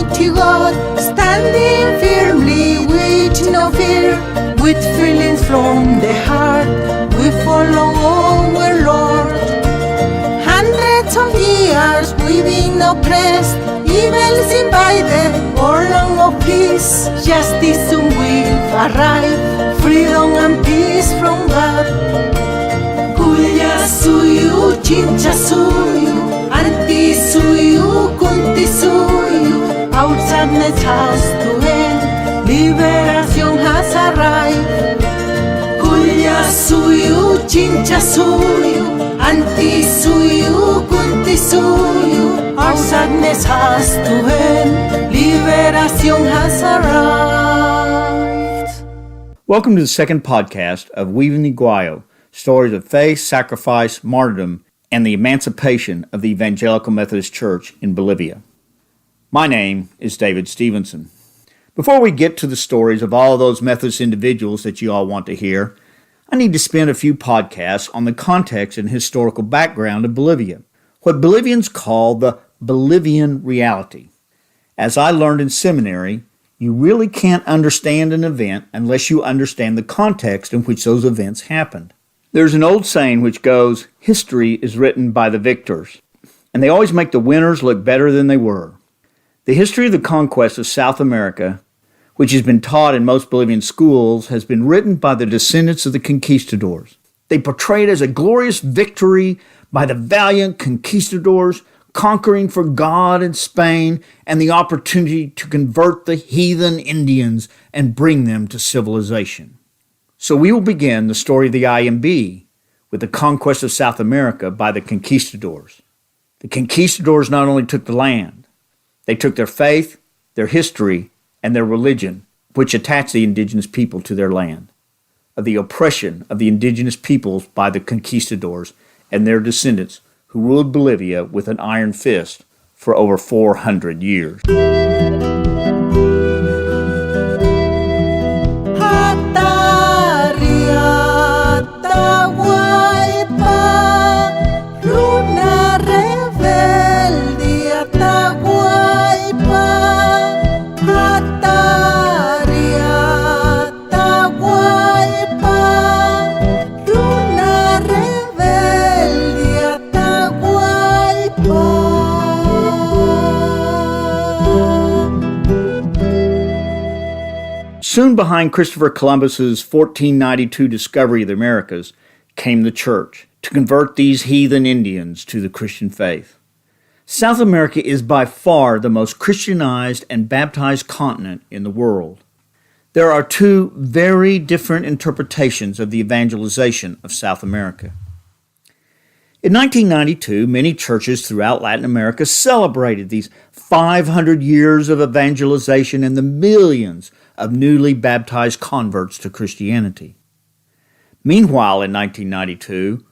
mighty God, standing firmly with no fear, with feelings from the heart, we follow our Lord. Hundreds of years we've been oppressed, evils invaded, all along of peace, justice soon will arrive, freedom and peace from God. Kuya suyu, chincha suyu, anti suyu, kunti suyu, our sadness has to end, liberation has arrived. Kuya suyu, chincha suyu, anti suyu, kunti suyu, our sadness has to end, liberation has arrived. Welcome to the second podcast of Weaving the Guayo, stories of faith, sacrifice, martyrdom, and the emancipation of the Evangelical Methodist Church in Bolivia. My name is David Stevenson. Before we get to the stories of all those Methodist individuals that you all want to hear, I need to spend a few podcasts on the context and historical background of Bolivia, what Bolivians call the Bolivian reality. As I learned in seminary, you really can't understand an event unless you understand the context in which those events happened. There's an old saying which goes, history is written by the victors, and they always make the winners look better than they were. The history of the conquest of South America, which has been taught in most Bolivian schools, has been written by the descendants of the Conquistadors. They portray it as a glorious victory by the valiant Conquistadors conquering for God and Spain and the opportunity to convert the heathen Indians and bring them to civilization. So we will begin the story of the IMB with the conquest of South America by the Conquistadors. The Conquistadors not only took the land, they took their faith, their history, and their religion, which attached the indigenous people to their land. Of the oppression of the indigenous peoples by the Conquistadors and their descendants who ruled Bolivia with an iron fist for over 400 years. Soon behind Christopher Columbus's 1492 discovery of the Americas came the church to convert these heathen Indians to the Christian faith. South America is by far the most Christianized and baptized continent in the world. There are two very different interpretations of the evangelization of South America. In 1992, many churches throughout Latin America celebrated these 500 years of evangelization and the millions of newly baptized converts to Christianity. Meanwhile, in 1992,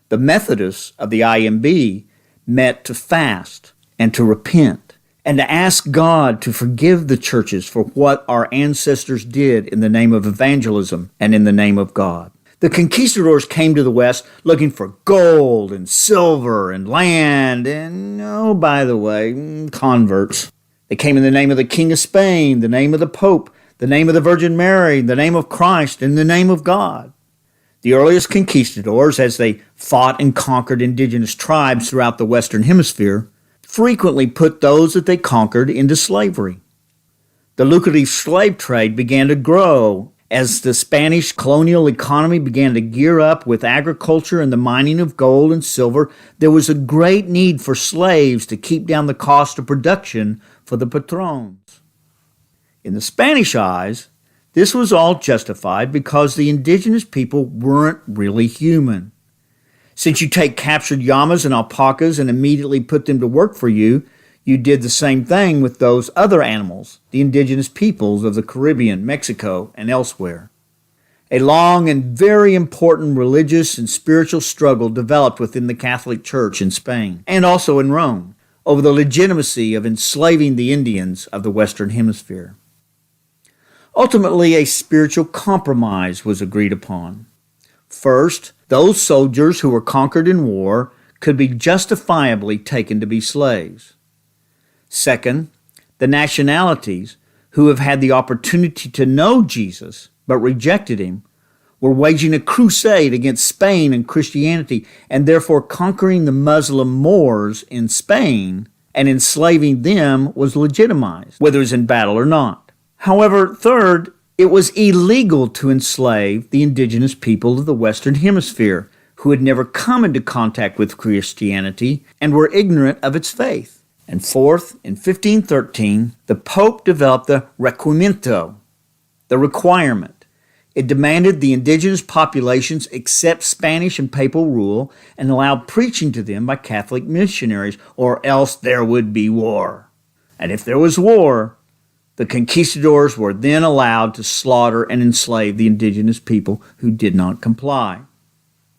the Methodists of the IMB met to fast and to repent and to ask God to forgive the churches for what our ancestors did in the name of evangelism and in the name of God. The Conquistadors came to the West looking for gold and silver and land and, oh, by the way, converts. They came in the name of the King of Spain, the name of the Pope, the name of the Virgin Mary, the name of Christ, and the name of God. The earliest conquistadors, as they fought and conquered indigenous tribes throughout the Western Hemisphere, frequently put those that they conquered into slavery. The lucrative slave trade began to grow as the Spanish colonial economy began to gear up with agriculture and the mining of gold and silver. There was a great need for slaves to keep down the cost of production for the patrons. In the Spanish eyes, this was all justified because the indigenous people weren't really human. Since you take captured llamas and alpacas and immediately put them to work for you, you did the same thing with those other animals, the indigenous peoples of the Caribbean, Mexico, and elsewhere. A long and very important religious and spiritual struggle developed within the Catholic Church in Spain, and also in Rome, over the legitimacy of enslaving the Indians of the Western Hemisphere. Ultimately, a spiritual compromise was agreed upon. First, those soldiers who were conquered in war could be justifiably taken to be slaves. Second, The nationalities who have had the opportunity to know Jesus but rejected him were waging a crusade against Spain and Christianity, and therefore conquering the Muslim Moors in Spain and enslaving them was legitimized, whether it was in battle or not. However, third, it was illegal to enslave the indigenous people of the Western Hemisphere who had never come into contact with Christianity and were ignorant of its faith. And fourth, in 1513, the Pope developed the requirimiento, the requirement. It demanded the indigenous populations accept Spanish and papal rule and allow preaching to them by Catholic missionaries, or else there would be war. And if there was war, the conquistadors were then allowed to slaughter and enslave the indigenous people who did not comply.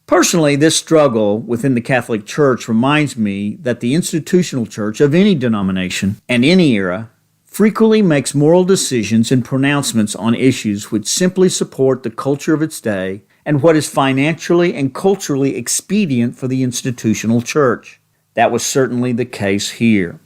Personally, this struggle within the Catholic Church reminds me that the institutional church of any denomination and any era frequently makes moral decisions and pronouncements on issues which simply support the culture of its day and what is financially and culturally expedient for the institutional church. That was certainly the case here.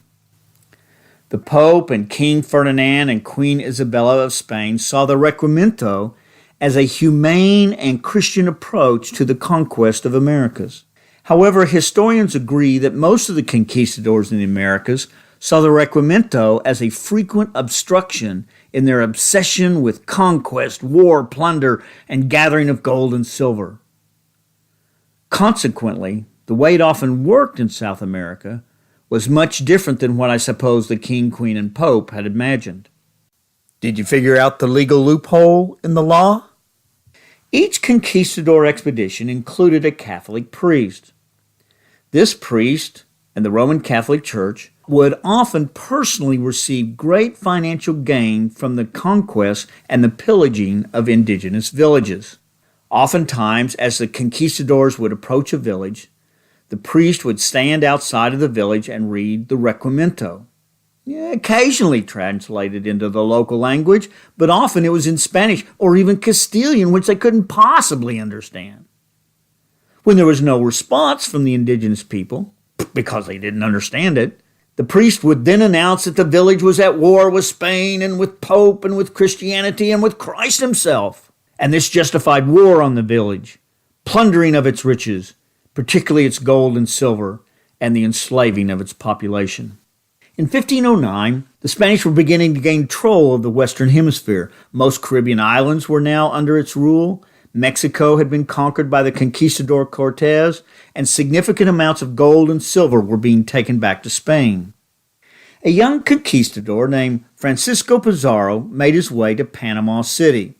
The Pope and King Ferdinand and Queen Isabella of Spain saw the requirimiento as a humane and Christian approach to the conquest of Americas. However, historians agree that most of the conquistadors in the Americas saw the requirimiento as a frequent obstruction in their obsession with conquest, war, plunder, and gathering of gold and silver. Consequently, the way it often worked in South America was much different than what I suppose the king, queen, and pope had imagined. Did you figure out the legal loophole in the law? Each conquistador expedition included a Catholic priest. This priest and the Roman Catholic Church would often personally receive great financial gain from the conquest and the pillaging of indigenous villages. Oftentimes, as the conquistadors would approach a village, the priest would stand outside of the village and read the requirimiento, occasionally translated into the local language, but often it was in Spanish or even Castilian, which they couldn't possibly understand. When there was no response from the indigenous people, because they didn't understand it, the priest would then announce that the village was at war with Spain and with Pope and with Christianity and with Christ himself. And this justified war on the village, plundering of its riches, particularly its gold and silver, and the enslaving of its population. In 1509, the Spanish were beginning to gain control of the Western Hemisphere. Most Caribbean islands were now under its rule. Mexico had been conquered by the conquistador Cortez, and significant amounts of gold and silver were being taken back to Spain. A young conquistador named Francisco Pizarro made his way to Panama City.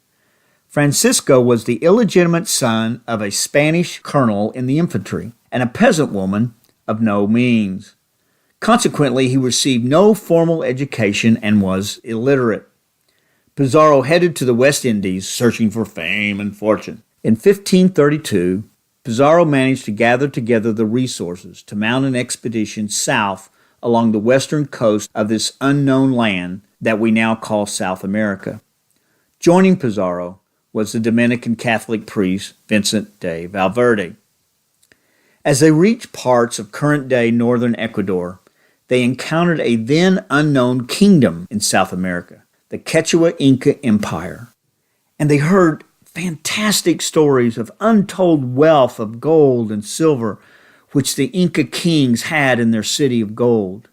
Francisco was the illegitimate son of a Spanish colonel in the infantry and a peasant woman of no means. Consequently, he received no formal education and was illiterate. Pizarro headed to the West Indies searching for fame and fortune. In 1532, Pizarro managed to gather together the resources to mount an expedition south along the western coast of this unknown land that we now call South America. Joining Pizarro was the Dominican Catholic priest Vincent de Valverde. As they reached parts of current-day northern Ecuador, they encountered a then unknown kingdom in South America, the Quechua Inca Empire, and they heard fantastic stories of untold wealth of gold and silver which the Inca kings had in their city of gold.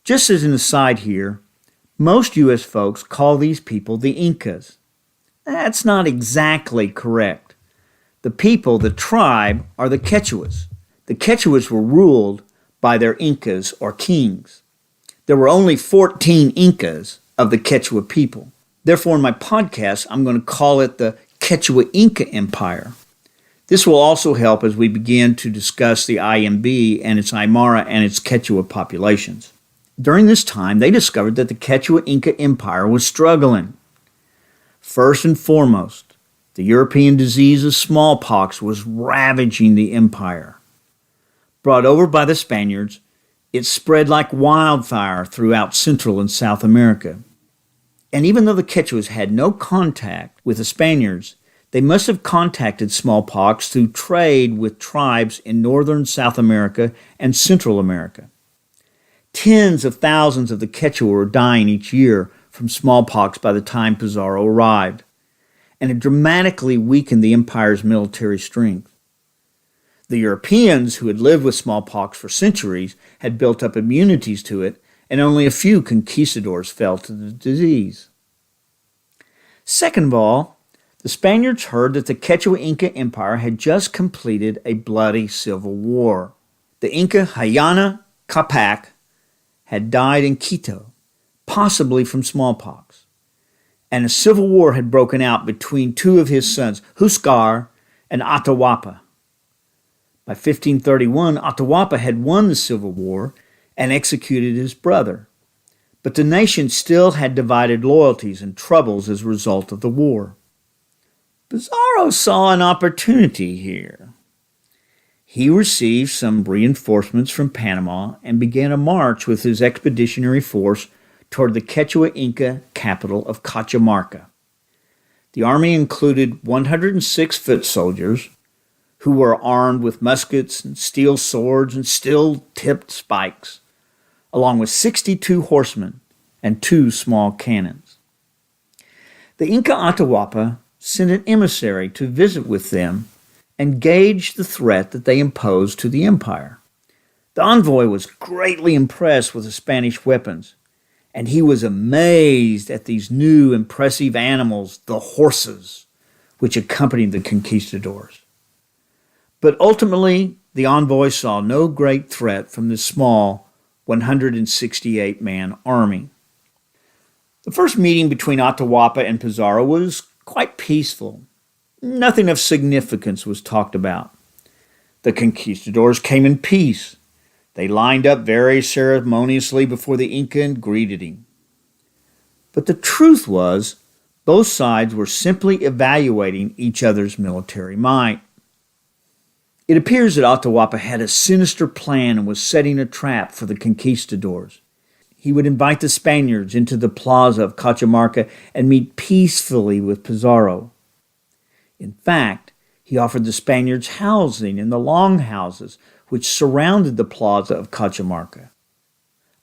Just as an aside here, most U.S. folks call these people the Incas. That's not exactly correct. The people, the tribe, are the Quechuas. The Quechuas were ruled by their Incas or kings. There were only 14 Incas of the Quechua people. Therefore, in my podcast, I'm going to call it the Quechua Inca Empire. This will also help as we begin to discuss the IMB and its Aymara and its Quechua populations. During this time, they discovered that the Quechua Inca Empire was struggling. First and foremost, the European disease of smallpox was ravaging the empire. Brought over by the Spaniards, it spread like wildfire throughout Central and South America. And even though the Quechuas had no contact with the Spaniards, they must have contacted smallpox through trade with tribes in northern South America and Central America. Tens of thousands of the Quechua were dying each year from smallpox by the time Pizarro arrived, and it dramatically weakened the empire's military strength. The Europeans, who had lived with smallpox for centuries, had built up immunities to it, and only a few conquistadors fell to the disease. Second of all, the Spaniards heard that the Quechua Inca Empire had just completed a bloody civil war. The Inca Huayna Capac had died in Quito, possibly from smallpox, and a civil war had broken out between two of his sons, Huáscar and Atahualpa. By 1531, Atahualpa had won the civil war and executed his brother, but the nation still had divided loyalties and troubles as a result of the war. Pizarro saw an opportunity here. He received some reinforcements from Panama and began a march with his expeditionary force toward the Quechua Inca capital of Cajamarca. The army included 106 foot soldiers who were armed with muskets and steel swords and steel-tipped spikes, along with 62 horsemen and 2 small cannons. The Inca Atahualpa sent an emissary to visit with them and gauge the threat that they imposed to the empire. The envoy was greatly impressed with the Spanish weapons, and he was amazed at these new impressive animals, the horses, which accompanied the conquistadors. But ultimately, the envoy saw no great threat from this small 168-man army. The first meeting between Atahualpa and Pizarro was quite peaceful. Nothing of significance was talked about. The conquistadors came in peace. They lined up very ceremoniously before the Inca and greeted him. But the truth was, both sides were simply evaluating each other's military might. It appears that Atahualpa had a sinister plan and was setting a trap for the conquistadors. He would invite the Spaniards into the plaza of Cajamarca and meet peacefully with Pizarro. In fact, he offered the Spaniards housing in the longhouses which surrounded the plaza of Cajamarca.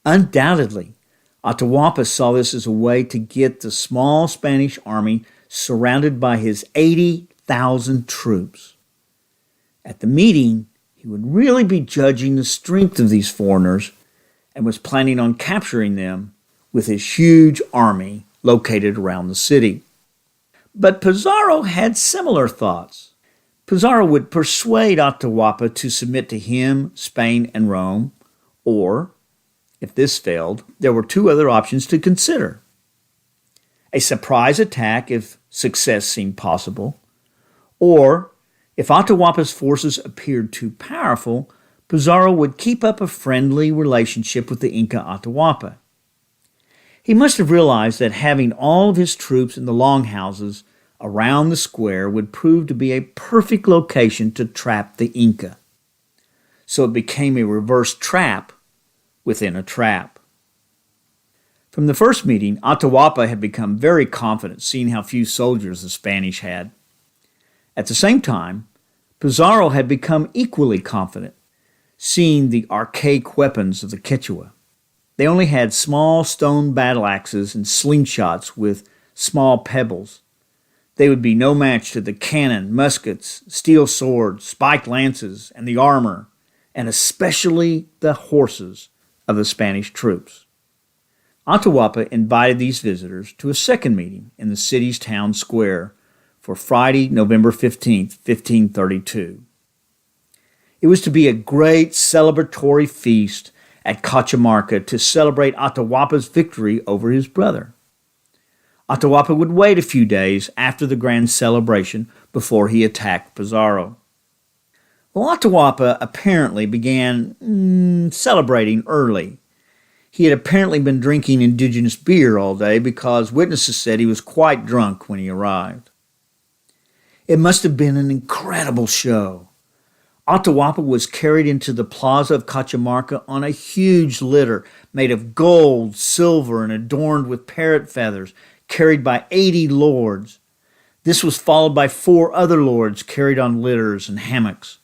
Undoubtedly, Atahualpa saw this as a way to get the small Spanish army surrounded by his 80,000 troops. At the meeting, he would really be judging the strength of these foreigners and was planning on capturing them with his huge army located around the city. But Pizarro had similar thoughts. Pizarro would persuade Atahualpa to submit to him, Spain, and Rome, or, if this failed, there were 2 other options to consider. A surprise attack if success seemed possible, or, if Atahualpa's forces appeared too powerful, Pizarro would keep up a friendly relationship with the Inca Atahualpa. He must have realized that having all of his troops in the longhouses around the square would prove to be a perfect location to trap the Inca. So it became a reverse trap within a trap. From the first meeting, Atahualpa had become very confident, seeing how few soldiers the Spanish had. At the same time, Pizarro had become equally confident, seeing the archaic weapons of the Quechua. They only had small stone battle axes and slingshots with small pebbles. They would be no match to the cannon, muskets, steel swords, spiked lances, and the armor, and especially the horses of the Spanish troops. Atahualpa invited these visitors to a second meeting in the city's town square for Friday, November 15th, 1532. It was to be a great celebratory feast at Cajamarca to celebrate Atahualpa's victory over his brother. Atahualpa would wait a few days after the grand celebration before he attacked Pizarro. Well, Atahualpa apparently began celebrating early. He had apparently been drinking indigenous beer all day because witnesses said he was quite drunk when he arrived. It must have been an incredible show. Atahualpa was carried into the plaza of Cajamarca on a huge litter made of gold, silver, and adorned with parrot feathers, carried by 80 lords. This was followed by 4 other lords carried on litters and hammocks.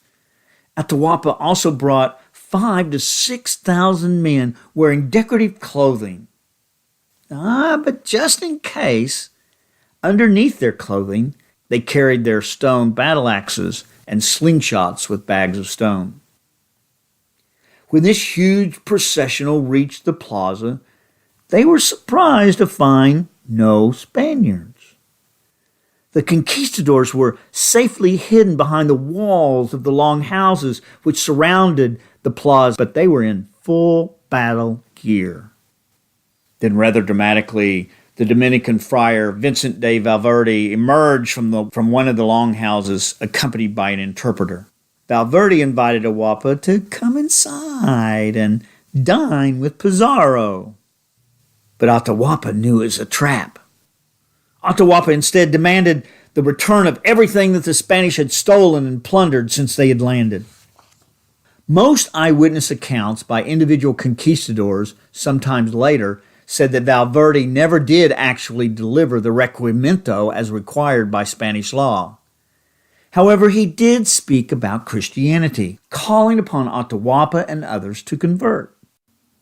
Atahualpa also brought 5,000 to 6,000 men wearing decorative clothing. But just in case, underneath their clothing, they carried their stone battle axes and slingshots with bags of stone. When this huge processional reached the plaza, they were surprised to find no Spaniards. The conquistadors were safely hidden behind the walls of the long houses which surrounded the plaza, but they were in full battle gear. Then rather dramatically, the Dominican friar Vincent de Valverde emerged from one of the longhouses, accompanied by an interpreter. Valverde invited Atahualpa to come inside and dine with Pizarro. But Atahualpa knew it was a trap. Atahualpa instead demanded the return of everything that the Spanish had stolen and plundered since they had landed. Most eyewitness accounts by individual conquistadors, sometimes later, said that Valverde never did actually deliver the requerimiento as required by Spanish law. However, he did speak about Christianity, calling upon Atahualpa and others to convert.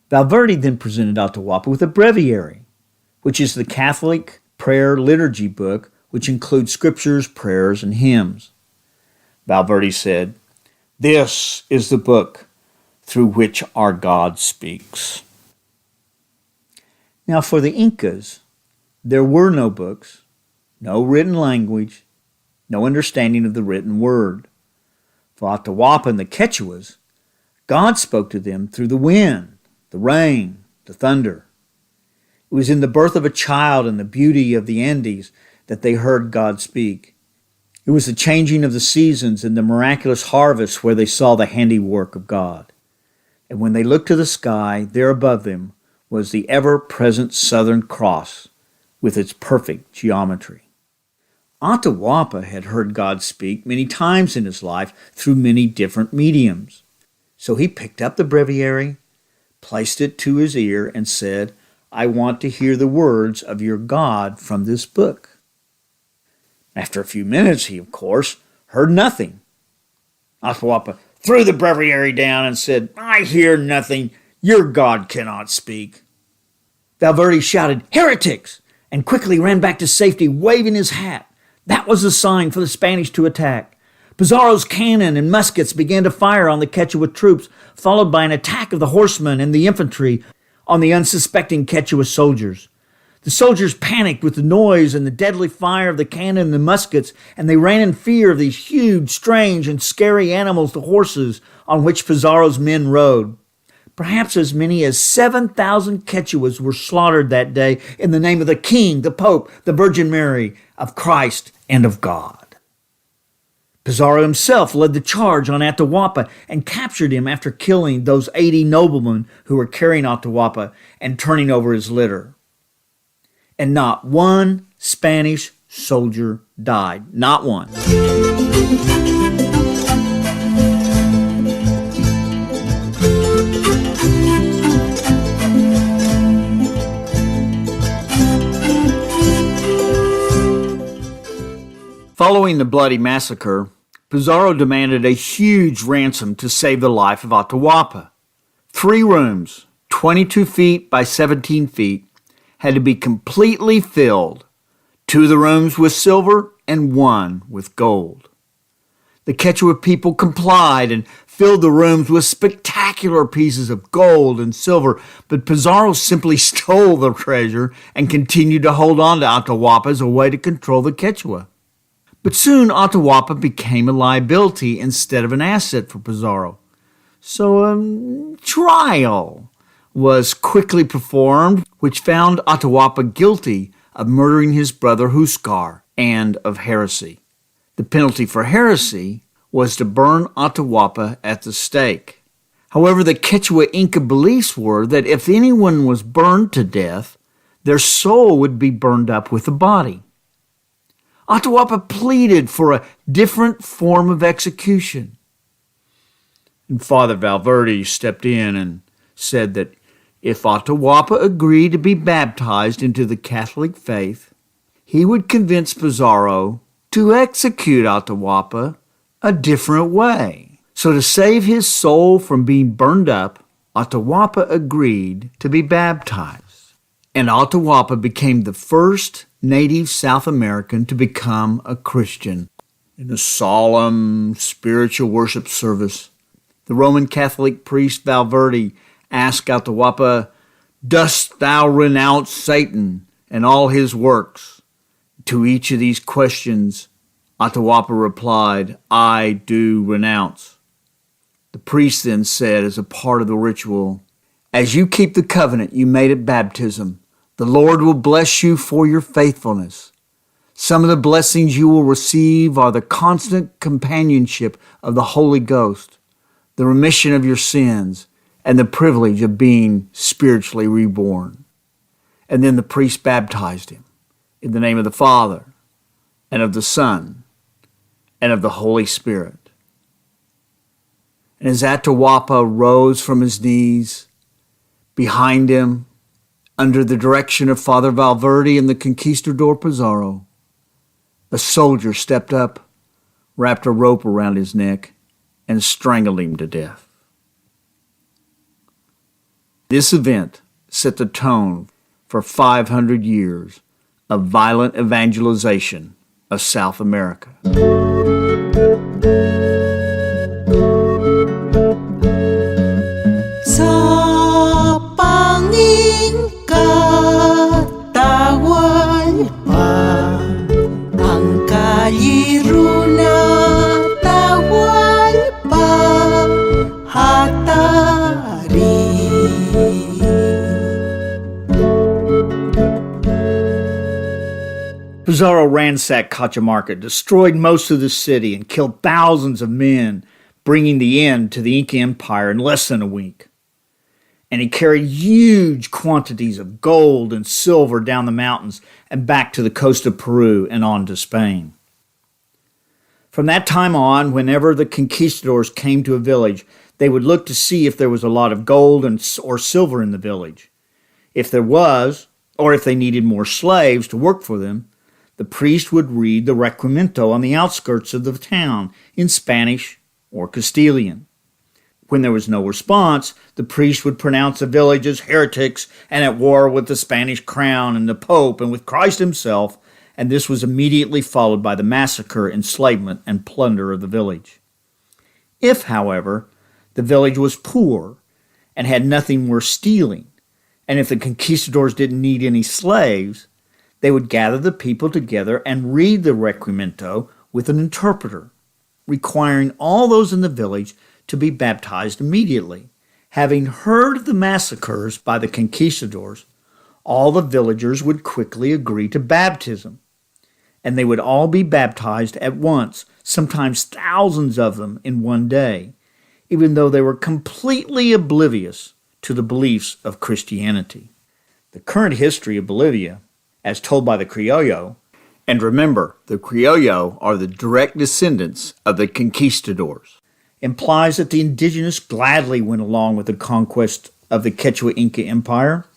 Valverde then presented Atahualpa with a breviary, which is the Catholic prayer liturgy book, which includes scriptures, prayers, and hymns. Valverde said, "This is the book through which our God speaks." Now, for the Incas, there were no books, no written language, no understanding of the written word. For Atahualpa and the Quechuas, God spoke to them through the wind, the rain, the thunder. It was in the birth of a child and the beauty of the Andes that they heard God speak. It was the changing of the seasons and the miraculous harvest where they saw the handiwork of God. And when they looked to the sky, there above them was the ever-present Southern Cross with its perfect geometry. Atahualpa had heard God speak many times in his life through many different mediums. So he picked up the breviary, placed it to his ear, and said, "I want to hear the words of your God from this book." After a few minutes, he, of course, heard nothing. Atahualpa threw the breviary down and said, "I hear nothing. Your God cannot speak." Valverde shouted, "Heretics!" and quickly ran back to safety, waving his hat. That was the sign for the Spanish to attack. Pizarro's cannon and muskets began to fire on the Quechua troops, followed by an attack of the horsemen and the infantry on the unsuspecting Quechua soldiers. The soldiers panicked with the noise and the deadly fire of the cannon and the muskets, and they ran in fear of these huge, strange, and scary animals, the horses on which Pizarro's men rode. Perhaps as many as 7,000 Quechuas were slaughtered that day in the name of the King, the Pope, the Virgin Mary, of Christ, and of God. Pizarro himself led the charge on Atahualpa and captured him after killing those 80 noblemen who were carrying Atahualpa and turning over his litter. And not one Spanish soldier died. Not one. Following the bloody massacre, Pizarro demanded a huge ransom to save the life of Atahualpa. 3 rooms, 22 feet by 17 feet, had to be completely filled, 2 of the rooms with silver and 1 with gold. The Quechua people complied and filled the rooms with spectacular pieces of gold and silver, but Pizarro simply stole the treasure and continued to hold on to Atahualpa as a way to control the Quechua. But soon Atahualpa became a liability instead of an asset for Pizarro. So a trial was quickly performed, which found Atahualpa guilty of murdering his brother Huascar and of heresy. The penalty for heresy was to burn Atahualpa at the stake. However, the Quechua Inca beliefs were that if anyone was burned to death, their soul would be burned up with the body. Atahualpa pleaded for a different form of execution. And Father Valverde stepped in and said that if Atahualpa agreed to be baptized into the Catholic faith, he would convince Pizarro to execute Atahualpa a different way. So to save his soul from being burned up, Atahualpa agreed to be baptized. And Atahualpa became the first native South American to become a Christian. In a solemn spiritual worship service, the Roman Catholic priest Valverde asked Atahualpa, "Dost thou renounce Satan and all his works?" To each of these questions, Atahualpa replied, "I do renounce." The priest then said, as a part of the ritual, "As you keep the covenant you made at baptism, the Lord will bless you for your faithfulness. Some of the blessings you will receive are the constant companionship of the Holy Ghost, the remission of your sins, and the privilege of being spiritually reborn." And then the priest baptized him in the name of the Father, and of the Son, and of the Holy Spirit. And as Atahualpa rose from his knees, behind him, under the direction of Father Valverde and the Conquistador Pizarro, a soldier stepped up, wrapped a rope around his neck, and strangled him to death. This event set the tone for 500 years of violent evangelization of South America. Sa panging Atahualpa, ang kaliro na Atahualpa, hatari. Pizarro ransacked Cajamarca, destroyed most of the city, and killed thousands of men, bringing the end to the Inca Empire in less than a week. And he carried huge quantities of gold and silver down the mountains and back to the coast of Peru and on to Spain. From that time on, whenever the conquistadors came to a village, they would look to see if there was a lot of gold or silver in the village. If there was, or if they needed more slaves to work for them, the priest would read the requiremento on the outskirts of the town in Spanish or Castilian. When there was no response, the priest would pronounce the village as heretics and at war with the Spanish crown and the Pope and with Christ himself, and this was immediately followed by the massacre, enslavement, and plunder of the village. If, however, the village was poor and had nothing worth stealing, and if the conquistadors didn't need any slaves, they would gather the people together and read the requiremento with an interpreter, requiring all those in the village to be baptized immediately. Having heard of the massacres by the conquistadors, all the villagers would quickly agree to baptism, and they would all be baptized at once, sometimes thousands of them in one day, even though they were completely oblivious to the beliefs of Christianity. The current history of Bolivia, as told by the Criollo, and remember, the Criollo are the direct descendants of the conquistadors, implies that the indigenous gladly went along with the conquest of the Quechua Inca Empire.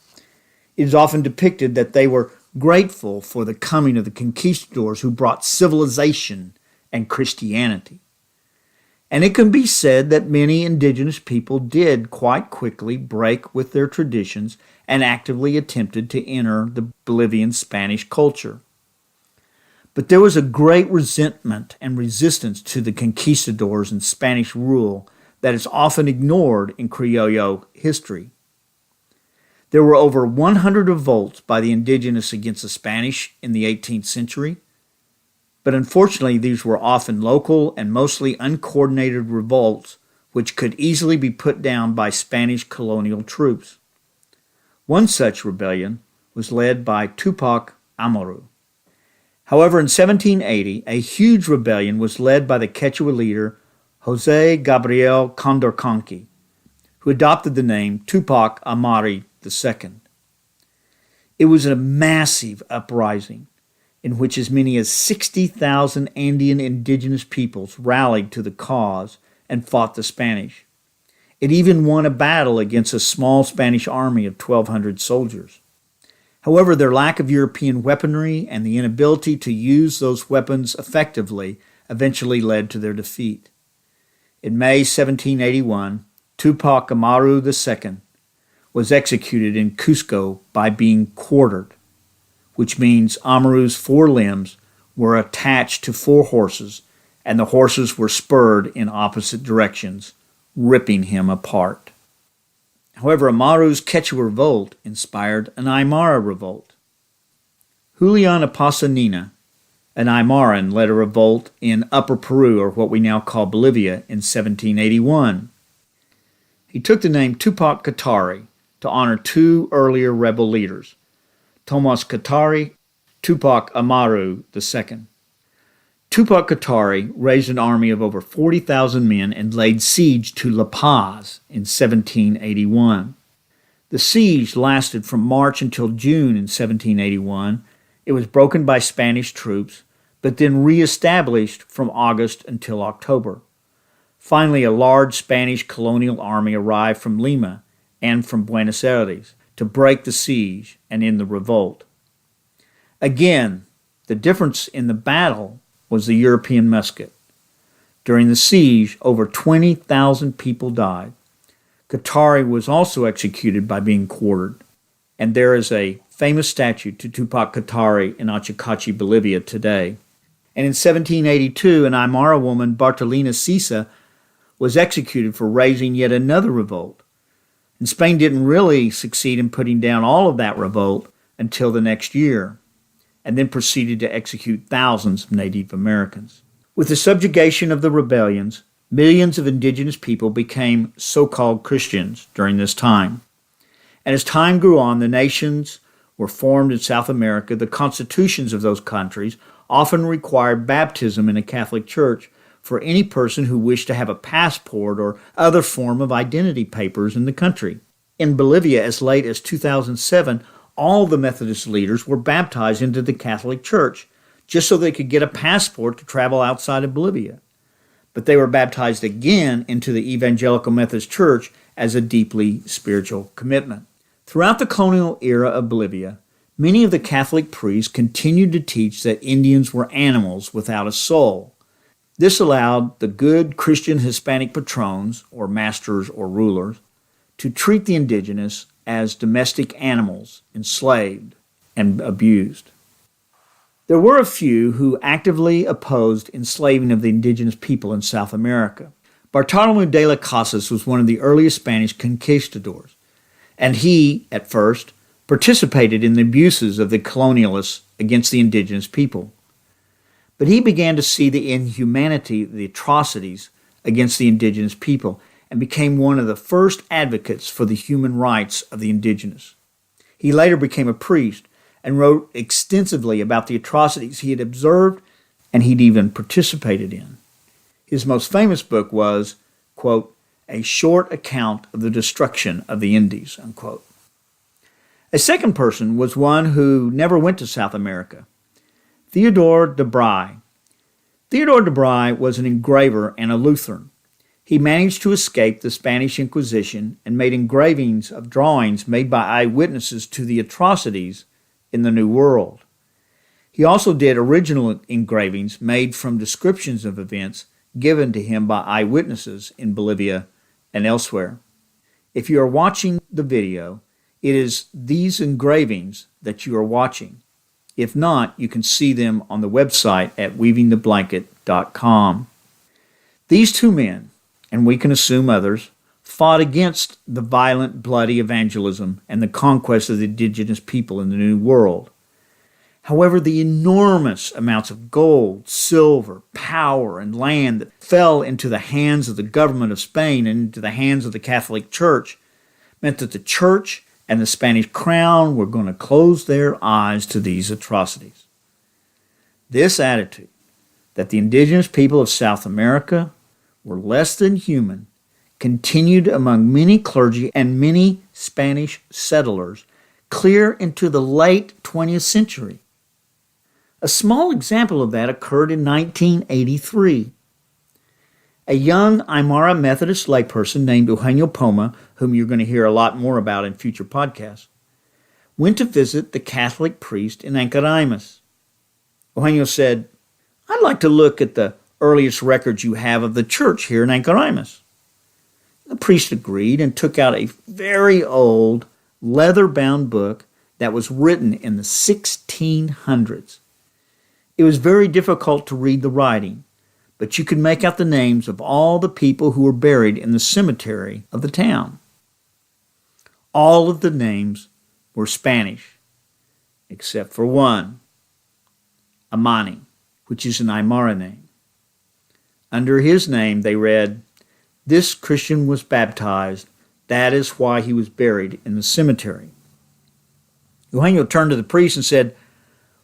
It is often depicted that they were grateful for the coming of the conquistadors who brought civilization and Christianity. And it can be said that many indigenous people did quite quickly break with their traditions and actively attempted to enter the Bolivian Spanish culture. But there was a great resentment and resistance to the conquistadors and Spanish rule that is often ignored in Criollo history. There were over 100 revolts by the indigenous against the Spanish in the 18th century, but unfortunately these were often local and mostly uncoordinated revolts which could easily be put down by Spanish colonial troops. One such rebellion was led by Tupac Amaru. However, in 1780, a huge rebellion was led by the Quechua leader José Gabriel Condorcanqui, who adopted the name Tupac Amaru II. It was a massive uprising in which as many as 60,000 Andean indigenous peoples rallied to the cause and fought the Spanish. It even won a battle against a small Spanish army of 1,200 soldiers. However, their lack of European weaponry and the inability to use those weapons effectively eventually led to their defeat. In May 1781, Tupac Amaru II was executed in Cusco by being quartered, which means Amaru's 4 limbs were attached to 4 horses, and the horses were spurred in opposite directions, ripping him apart. However, Amaru's Quechua revolt inspired an Aymara revolt. Julian Aposanina, an Aymaran, led a revolt in Upper Peru, or what we now call Bolivia, in 1781. He took the name Tupac Katari to honor 2 earlier rebel leaders, Tomas Katari, Tupac Amaru II. Tupac Katari raised an army of over 40,000 men and laid siege to La Paz in 1781. The siege lasted from March until June in 1781. It was broken by Spanish troops, but then re-established from August until October. Finally, a large Spanish colonial army arrived from Lima and from Buenos Aires to break the siege and end the revolt. Again, the difference in the battle was the European musket. During the siege, over 20,000 people died. Katari was also executed by being quartered, and there is a famous statue to Tupac Katari in Achacachi, Bolivia today. And in 1782, an Aymara woman, Bartolina Sisa, was executed for raising yet another revolt. And Spain didn't really succeed in putting down all of that revolt until the next year, and then proceeded to execute thousands of Native Americans. With the subjugation of the rebellions, millions of indigenous people became so-called Christians during this time. And as time grew on, the nations were formed in South America. The constitutions of those countries often required baptism in a Catholic church for any person who wished to have a passport or other form of identity papers in the country. In Bolivia, as late as 2007, all the Methodist leaders were baptized into the Catholic Church just so they could get a passport to travel outside of Bolivia. But they were baptized again into the Evangelical Methodist Church as a deeply spiritual commitment. Throughout the colonial era of Bolivia, many of the Catholic priests continued to teach that Indians were animals without a soul. This allowed the good Christian Hispanic patrons, or masters or rulers, to treat the indigenous as domestic animals, enslaved and abused. There were a few who actively opposed enslaving of the indigenous people in South America. Bartolomé de las Casas was one of the earliest Spanish conquistadors, and he, at first, participated in the abuses of the colonialists against the indigenous people. But he began to see the inhumanity, the atrocities against the indigenous people, and became one of the first advocates for the human rights of the indigenous. He later became a priest and wrote extensively about the atrocities he had observed and he'd even participated in. His most famous book was, quote, A Short Account of the Destruction of the Indies, unquote. A second person was one who never went to South America, Theodore de Bry. Theodore de Bry was an engraver and a Lutheran. He managed to escape the Spanish Inquisition and made engravings of drawings made by eyewitnesses to the atrocities in the New World. He also did original engravings made from descriptions of events given to him by eyewitnesses in Bolivia and elsewhere. If you are watching the video, it is these engravings that you are watching. If not, you can see them on the website at weavingtheblanket.com. These 2 men, and we can assume others, fought against the violent, bloody evangelism and the conquest of the indigenous people in the New World. However, the enormous amounts of gold, silver, power, and land that fell into the hands of the government of Spain and into the hands of the Catholic Church meant that the Church and the Spanish crown were going to close their eyes to these atrocities. This attitude that the indigenous people of South America were less than human continued among many clergy and many Spanish settlers clear into the late 20th century. A small example of that occurred in 1983. A young Aymara Methodist layperson named Eugenio Poma, whom you're going to hear a lot more about in future podcasts, went to visit the Catholic priest in Ancaraímas. Eugenio said, "I'd like to look at the earliest records you have of the church here in Anchorage?" The priest agreed and took out a very old, leather-bound book that was written in the 1600s. It was very difficult to read the writing, but you could make out the names of all the people who were buried in the cemetery of the town. All of the names were Spanish, except for one, Amani, which is an Aymara name. Under his name, they read, "This Christian was baptized. That is why he was buried in the cemetery." Eugenio turned to the priest and said,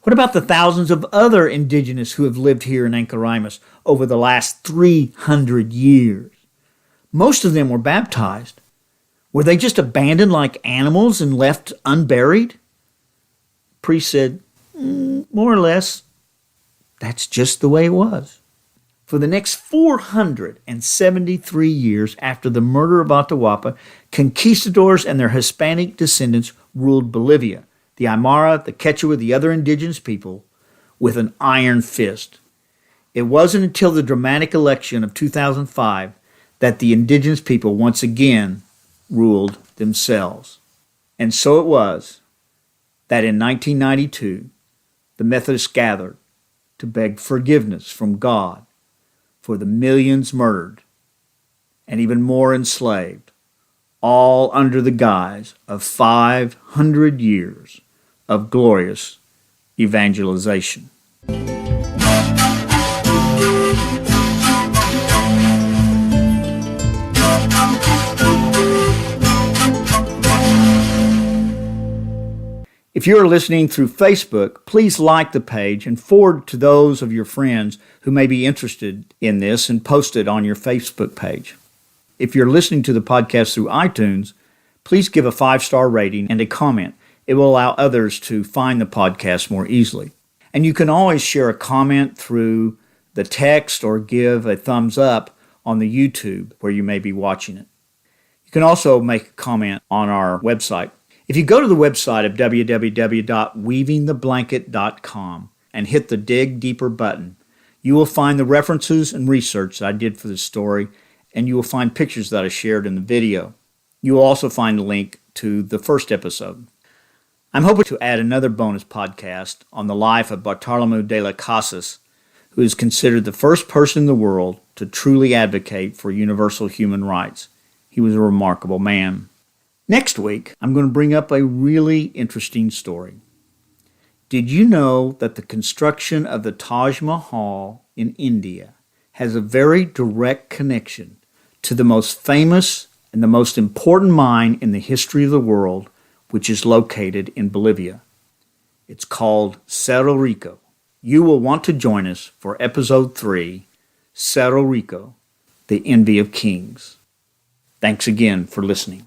"What about the thousands of other indigenous who have lived here in Anchorage over the last 300 years? Most of them were baptized. Were they just abandoned like animals and left unburied?" The priest said, "More or less. That's just the way it was." For the next 473 years after the murder of Atahualpa, conquistadors and their Hispanic descendants ruled Bolivia, the Aymara, the Quechua, the other indigenous people, with an iron fist. It wasn't until the dramatic election of 2005 that the indigenous people once again ruled themselves. And so it was that in 1992, the Methodists gathered to beg forgiveness from God for the millions murdered and even more enslaved, all under the guise of 500 years of glorious evangelization. If you are listening through Facebook, please like the page and forward to those of your friends who may be interested in this and post it on your Facebook page. If you're listening to the podcast through iTunes, please give a 5-star rating and a comment. It will allow others to find the podcast more easily. And you can always share a comment through the text or give a thumbs up on the YouTube where you may be watching it. You can also make a comment on our website. If you go to the website of www.weavingtheblanket.com and hit the Dig Deeper button, you will find the references and research that I did for this story, and you will find pictures that I shared in the video. You will also find a link to the first episode. I'm hoping to add another bonus podcast on the life of Bartolomé de las Casas, who is considered the first person in the world to truly advocate for universal human rights. He was a remarkable man. Next week, I'm going to bring up a really interesting story. Did you know that the construction of the Taj Mahal in India has a very direct connection to the most famous and the most important mine in the history of the world, which is located in Bolivia? It's called Cerro Rico. You will want to join us for episode 3, Cerro Rico, the Envy of Kings. Thanks again for listening.